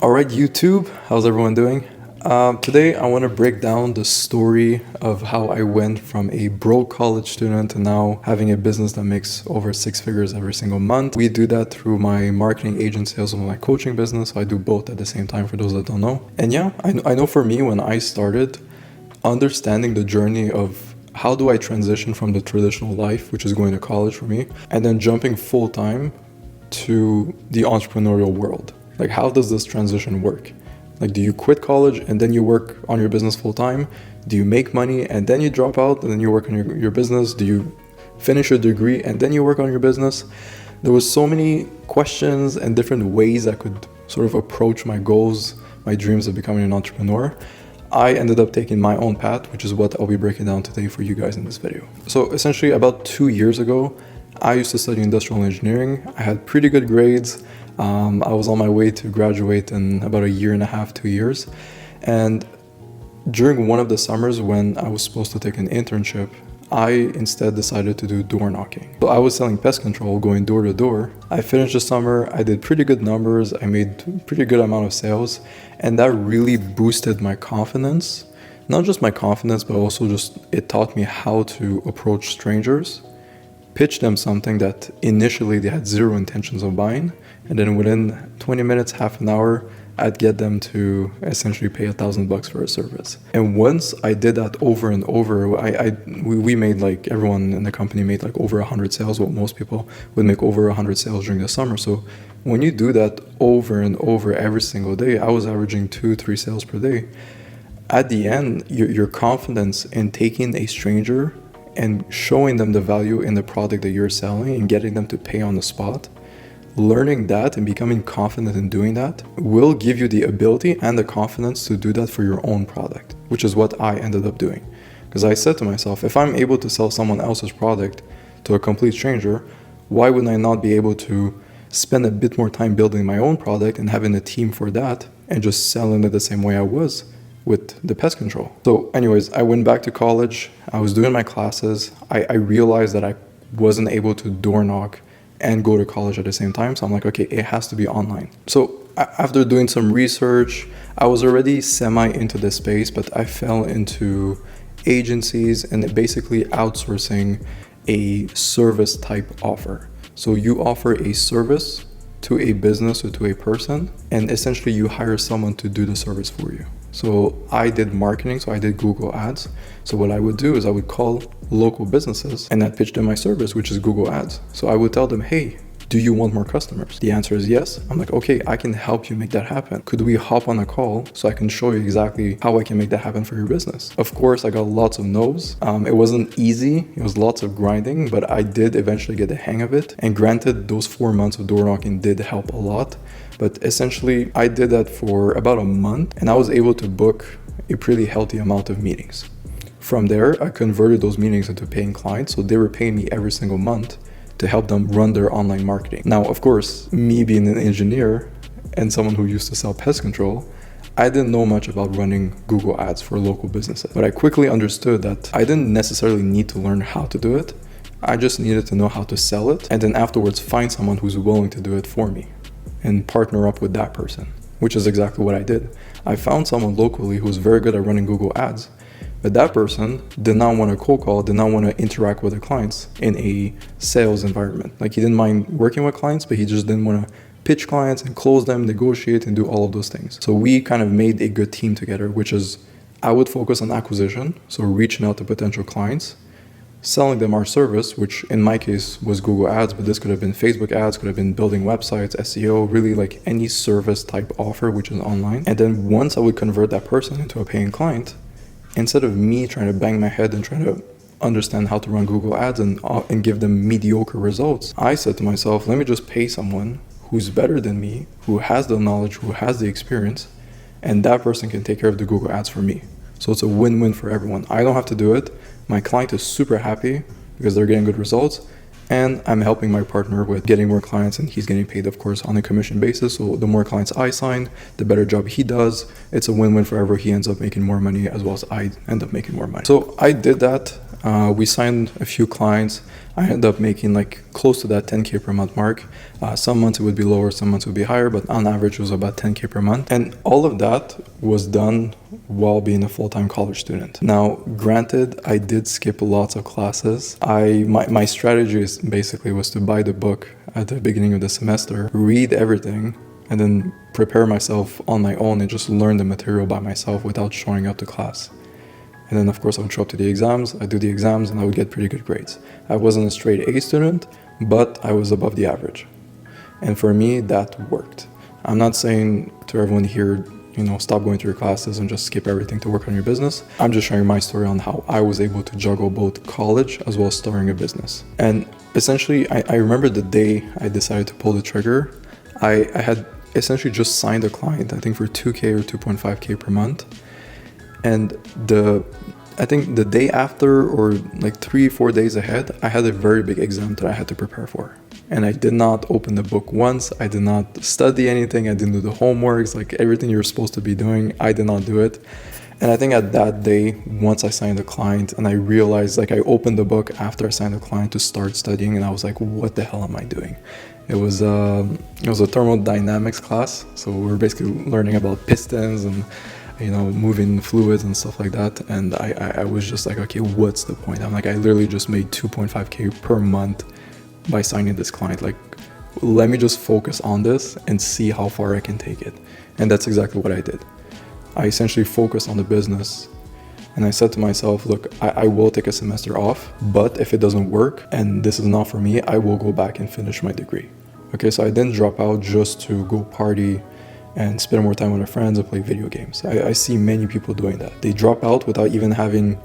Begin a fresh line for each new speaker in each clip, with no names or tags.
All right, YouTube, how's everyone doing? Today, I want to break down the story of how I went from a broke college student to now having a business that makes over 6 figures every single month. We do that through my marketing agency as well as my coaching business. So I do both at the same time for those that don't know. And yeah, I know for me, when I started, understanding the journey of how do I transition from the traditional life, which is going to college for me, and then jumping full time to the entrepreneurial world. Like, how does this transition work? Like, do you quit college and then you work on your business full time? Do you make money and then you drop out and then you work on your business? Do you finish your degree and then you work on your business? There was so many questions and different ways I could sort of approach my goals, my dreams of becoming an entrepreneur. I ended up taking my own path, which is what I'll be breaking down today for you guys in this video. So essentially, about 2 years ago, I used to study industrial engineering. I had pretty good grades. I was on my way to graduate in about a year and a half, 2 years. And during one of the summers when I was supposed to take an internship, I instead decided to do door knocking. So I was selling pest control, going door to door. I finished the summer, I did pretty good numbers, I made pretty good amount of sales, and that really boosted my confidence. Not just my confidence, but also just it taught me how to approach strangers, pitch them something that initially they had zero intentions of buying, and then within 20 minutes, half an hour, I'd get them to essentially pay $1,000 for a service. And once I did that over and over, we made, like, everyone in the company made like over 100 sales. Well, most people would make over 100 sales during the summer. So when you do that over and over every single day, I was averaging 2-3 sales per day. At the end, your confidence in taking a stranger and showing them the value in the product that you're selling and getting them to pay on the spot, learning that and becoming confident in doing that will give you the ability and the confidence to do that for your own product, which is what I ended up doing. Because I said to myself, if I'm able to sell someone else's product to a complete stranger, why wouldn't I not be able to spend a bit more time building my own product and having a team for that and just selling it the same way I was with the pest control? So anyways, I went back to college. I was doing my classes. I realized that I wasn't able to door knock and go to college at the same time. So I'm like, okay, it has to be online. So after doing some research, I was already semi into this space, but I fell into agencies and basically outsourcing a service type offer. So you offer a service to a business or to a person, and essentially you hire someone to do the service for you. So I did marketing, so I did Google Ads. So what I would do is I would call local businesses and I'd pitch them my service, which is Google Ads. So I would tell them, hey, do you want more customers? The answer is yes. I'm like, okay, I can help you make that happen. Could we hop on a call so I can show you exactly how I can make that happen for your business? Of course, I got lots of no's. It wasn't easy. It was lots of grinding, but I did eventually get the hang of it. And granted, those 4 months of door knocking did help a lot. But essentially, I did that for about a month and I was able to book a pretty healthy amount of meetings. From there, I converted those meetings into paying clients. So they were paying me every single month to help them run their online marketing. Now, of course, me being an engineer and someone who used to sell pest control, I didn't know much about running Google Ads for local businesses. But I quickly understood that I didn't necessarily need to learn how to do it. I just needed to know how to sell it and then afterwards find someone who's willing to do it for me and partner up with that person, which is exactly what I did. I found someone locally who was very good at running Google Ads, but that person did not want to cold call, did not want to interact with the clients in a sales environment. Like, he didn't mind working with clients, but he just didn't want to pitch clients and close them, negotiate and do all of those things. So we kind of made a good team together, which is I would focus on acquisition, so reaching out to potential clients, selling them our service, which in my case was Google Ads, but this could have been Facebook ads, could have been building websites, SEO, really like any service type offer, which is online. And then once I would convert that person into a paying client, instead of me trying to bang my head and trying to understand how to run Google Ads and give them mediocre results, I said to myself, let me just pay someone who's better than me, who has the knowledge, who has the experience, and that person can take care of the Google Ads for me. So it's a win-win for everyone. I don't have to do it. My client is super happy because they're getting good results, and I'm helping my partner with getting more clients, and he's getting paid, of course, on a commission basis. So the more clients I sign, the better job he does. It's a win-win forever. He ends up making more money as well as I end up making more money. So I did that. We signed a few clients. I ended up making like close to that 10K per month mark. Some months it would be lower, some months it would be higher, but on average it was about 10K per month. And all of that was done while being a full-time college student. Now, granted, I did skip lots of classes. My strategy is basically was to buy the book at the beginning of the semester, read everything, and then prepare myself on my own and just learn the material by myself without showing up to class. And then, of course, I would show up to the exams, I'd do the exams, and I would get pretty good grades. I wasn't a straight A student, but I was above the average. And for me, that worked. I'm not saying to everyone here, stop going to your classes and just skip everything to work on your business. I'm just sharing my story on how I was able to juggle both college as well as starting a business. And essentially, I remember the day I decided to pull the trigger. I had essentially just signed a client, I think for 2K or 2.5K per month. And I think the day after, or like 3-4 days ahead, I had a very big exam that I had to prepare for. And I did not open the book once. I did not study anything. I didn't do the homeworks, like everything you're supposed to be doing. I did not do it. And I think at that day, once I signed the client and I realized, like I opened the book after I signed the client to start studying, and I was like, what the hell am I doing? It was a thermodynamics class. So we were basically learning about pistons and moving fluids and stuff like that. And I was just like, okay, what's the point? I'm like, I literally just made 2.5K per month by signing this client. Like, let me just focus on this and see how far I can take it. And that's exactly what I did. I essentially focused on the business. And I said to myself, look, I will take a semester off, but if it doesn't work and this is not for me, I will go back and finish my degree. Okay, so I didn't drop out just to go party and spend more time with their friends and play video games. I see many people doing that. They drop out without even having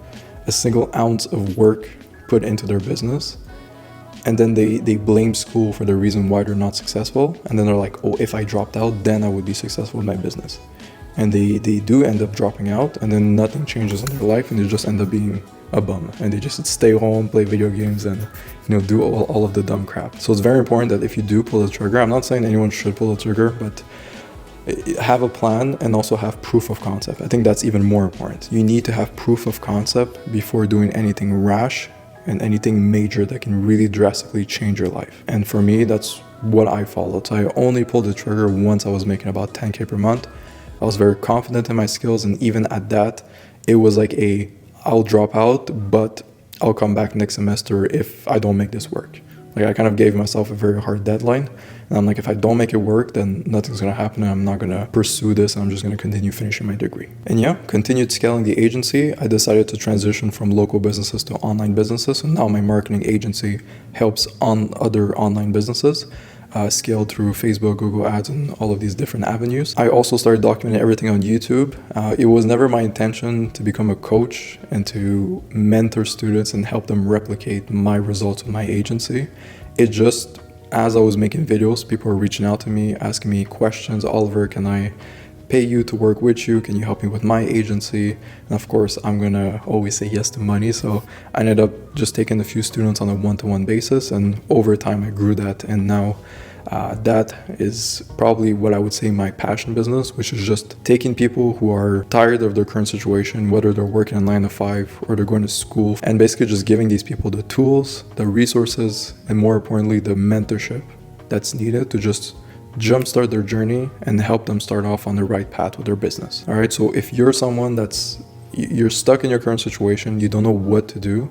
a single ounce of work put into their business. And then they blame school for the reason why they're not successful. And then they're like, oh, if I dropped out, then I would be successful in my business. And they do end up dropping out, and then nothing changes in their life, and they just end up being a bum. And they just stay home, play video games, and do all of the dumb crap. So it's very important that if you do pull the trigger, I'm not saying anyone should pull the trigger, but have a plan and also have proof of concept. I think that's even more important. You need to have proof of concept before doing anything rash and anything major that can really drastically change your life. And for me, that's what I followed. So I only pulled the trigger once I was making about 10K per month. I was very confident in my skills, and even at that, it was like I'll drop out, but I'll come back next semester if I don't make this work. Like, I kind of gave myself a very hard deadline, and I'm like, if I don't make it work, then nothing's gonna happen, and I'm not gonna pursue this, and I'm just gonna continue finishing my degree. And yeah, continued scaling the agency. I decided to transition from local businesses to online businesses, so now my marketing agency helps on other online businesses. Scaled through Facebook, Google Ads, and all of these different avenues. I also started documenting everything on YouTube. It was never my intention to become a coach and to mentor students and help them replicate my results with my agency. It just, as I was making videos, people were reaching out to me, asking me questions. Oliver, can I pay you to work with you? Can you help me with my agency? And of course, I'm gonna always say yes to money. So I ended up just taking a few students on a one-to-one basis, and over time I grew that, and now that is probably what I would say my passion business, which is just taking people who are tired of their current situation, whether they're working a 9 to 5 or they're going to school, and basically just giving these people the tools, the resources, and more importantly, the mentorship that's needed to just jumpstart their journey and help them start off on the right path with their business. All right, so if you're someone you're stuck in your current situation, you don't know what to do,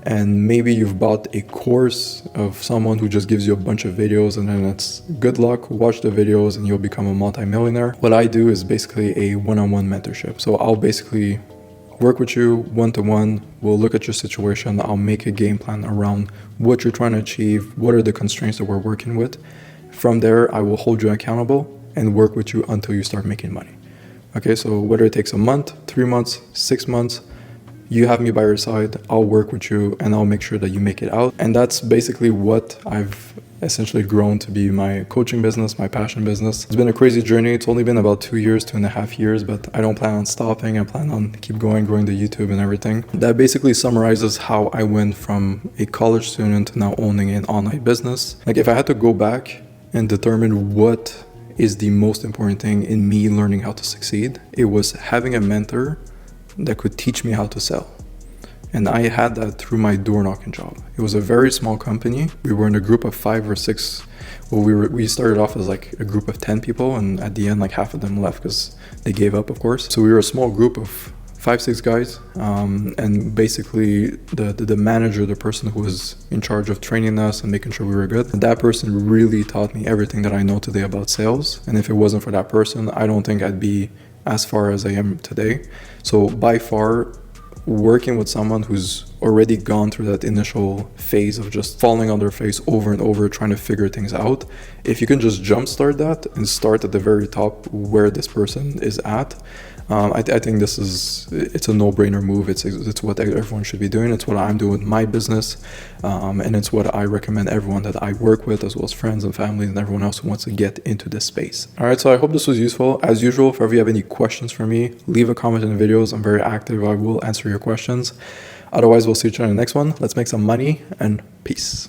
and maybe you've bought a course of someone who just gives you a bunch of videos, and then it's good luck, watch the videos and you'll become a multimillionaire. What I do is basically a one-on-one mentorship. So I'll basically work with you one-to-one. We'll look at your situation. I'll make a game plan around what you're trying to achieve, what are the constraints that we're working with. From there, I will hold you accountable and work with you until you start making money. Okay, so whether it takes a month, 3 months, 6 months, you have me by your side, I'll work with you, and I'll make sure that you make it out. And that's basically what I've essentially grown to be my coaching business, my passion business. It's been a crazy journey. It's only been about 2 years, 2.5 years, but I don't plan on stopping. I plan on keep going, growing the YouTube and everything. That basically summarizes how I went from a college student to now owning an online business. Like, if I had to go back and determine what is the most important thing in me learning how to succeed, it was having a mentor that could teach me how to sell. And I had that through my door knocking job. It was a very small company. We were in a group of 5 or 6. Well, we started off as like a group of 10 people, and at the end, like half of them left because they gave up, of course. So we were a small group of 5, 6 guys, and basically the manager, the person who was in charge of training us and making sure we were good, that person really taught me everything that I know today about sales. And if it wasn't for that person, I don't think I'd be as far as I am today. So by far, working with someone who's already gone through that initial phase of just falling on their face over and over, trying to figure things out, if you can just jumpstart that and start at the very top where this person is at, I think it's a no-brainer move. It's what everyone should be doing. It's what I'm doing with my business, and it's what I recommend everyone that I work with, as well as friends and family and everyone else who wants to get into this space. All right, so I hope this was useful. As usual, if ever you have any questions for me, leave a comment in the videos. I'm very active. I will answer your questions. Otherwise, we'll see each other in the next one. Let's make some money, and peace.